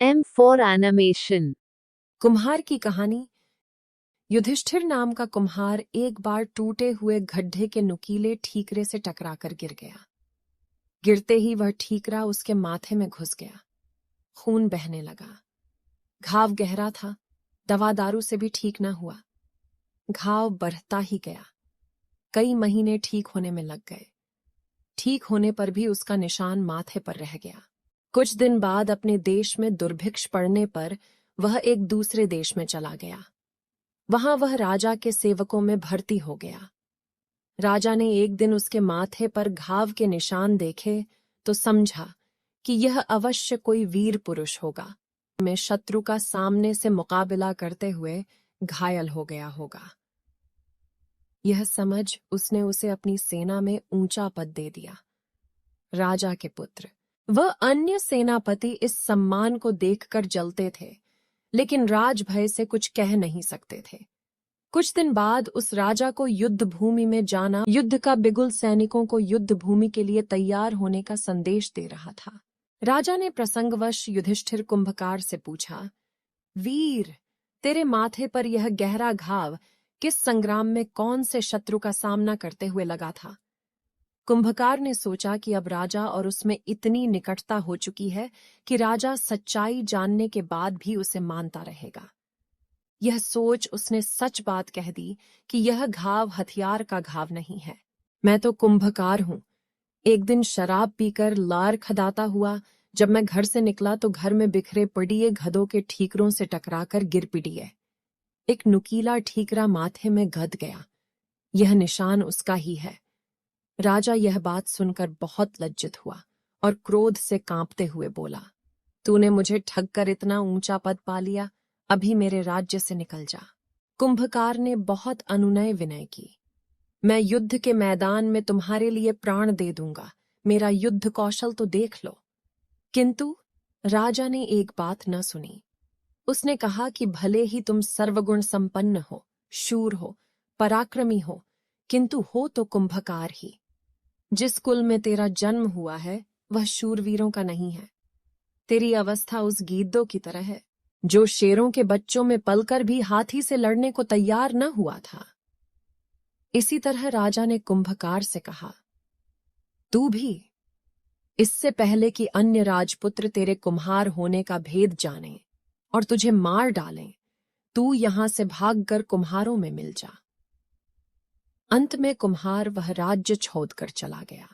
M for animation. कुम्हार की कहानी। युधिष्ठिर नाम का कुम्हार एक बार टूटे हुए गड्ढे के नुकीले ठीकरे से टकराकर गिर गया। गिरते ही वह ठीकरा उसके माथे में घुस गया। खून बहने लगा। घाव गहरा था, दवा दारू से भी ठीक न हुआ। घाव बढ़ता ही गया। कई महीने ठीक होने में लग गए। ठीक होने पर भी उसका निशान माथे पर रह गया। कुछ दिन बाद अपने देश में दुर्भिक्ष पड़ने पर वह एक दूसरे देश में चला गया। वहां वह राजा के सेवकों में भर्ती हो गया। राजा ने एक दिन उसके माथे पर घाव के निशान देखे तो समझा कि यह अवश्य कोई वीर पुरुष होगा। में शत्रु का सामने से मुकाबला करते हुए घायल हो गया होगा। यह समझ उसने उसे अपनी सेना में ऊंचा पद दे दिया। राजा के पुत्र वह अन्य सेनापति इस सम्मान को देखकर जलते थे, लेकिन राजभय से कुछ कह नहीं सकते थे। कुछ दिन बाद उस राजा को युद्ध भूमि में जाना, युद्ध का बिगुल सैनिकों को युद्ध भूमि के लिए तैयार होने का संदेश दे रहा था। राजा ने प्रसंगवश युधिष्ठिर कुंभकार से पूछा, वीर, तेरे माथे पर यह गहरा घाव किस संग्राम में कौन से शत्रु का सामना करते हुए लगा था? कुंभकार ने सोचा कि अब राजा और उसमें इतनी निकटता हो चुकी है कि राजा सच्चाई जानने के बाद भी उसे मानता रहेगा। यह सोच उसने सच बात कह दी कि यह घाव हथियार का घाव नहीं है। मैं तो कुंभकार हूं। एक दिन शराब पीकर लार खदाता हुआ जब मैं घर से निकला तो घर में बिखरे पड़िए गधों के ठीकरों से टकराकर गिर पिटिए। एक नुकीला ठीकरा माथे में गद गया। यह निशान उसका ही है। राजा यह बात सुनकर बहुत लज्जित हुआ और क्रोध से कांपते हुए बोला, तूने मुझे ठग कर इतना ऊंचा पद पा लिया, अभी मेरे राज्य से निकल जा। कुंभकार ने बहुत अनुनय विनय की। मैं युद्ध के मैदान में तुम्हारे लिए प्राण दे दूंगा, मेरा युद्ध कौशल तो देख लो। किंतु राजा ने एक बात न सुनी। उसने कहा कि भले ही तुम सर्वगुण संपन्न हो, शूर हो, पराक्रमी हो, किंतु हो तो कुंभकार ही। जिस कुल में तेरा जन्म हुआ है वह शूरवीरों का नहीं है। तेरी अवस्था उस गीदों की तरह है जो शेरों के बच्चों में पलकर भी हाथी से लड़ने को तैयार न हुआ था। इसी तरह राजा ने कुंभकार से कहा, तू भी इससे पहले कि अन्य राजपुत्र तेरे कुम्हार होने का भेद जाने और तुझे मार डालें, तू यहां से भागकर कुम्हारों में मिल जा। अंत में कुम्हार वह राज्य छोड़कर चला गया।